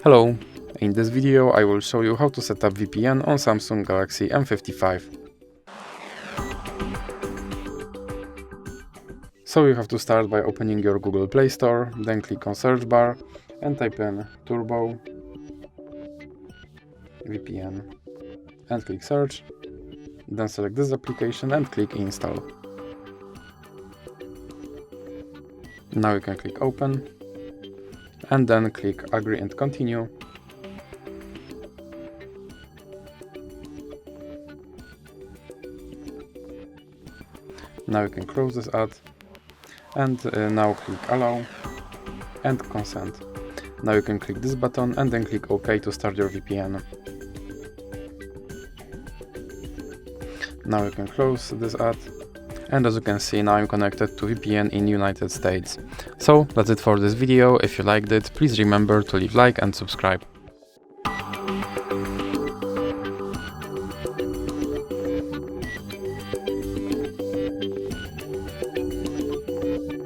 Hello, in this video I will show you how to set up VPN on Samsung Galaxy M55. So you have to start by opening your Google Play Store, then click on search bar and type in Turbo VPN and click search, then select this application and click install. Now you can click open and then click agree and continue. Now you can close this ad and now click allow and consent. Now you can click this button and then click OK to start your VPN. Now you can close this ad, and as you can see, now I'm connected to VPN in United States. So that's it for this video. If you liked it, please remember to leave like and subscribe.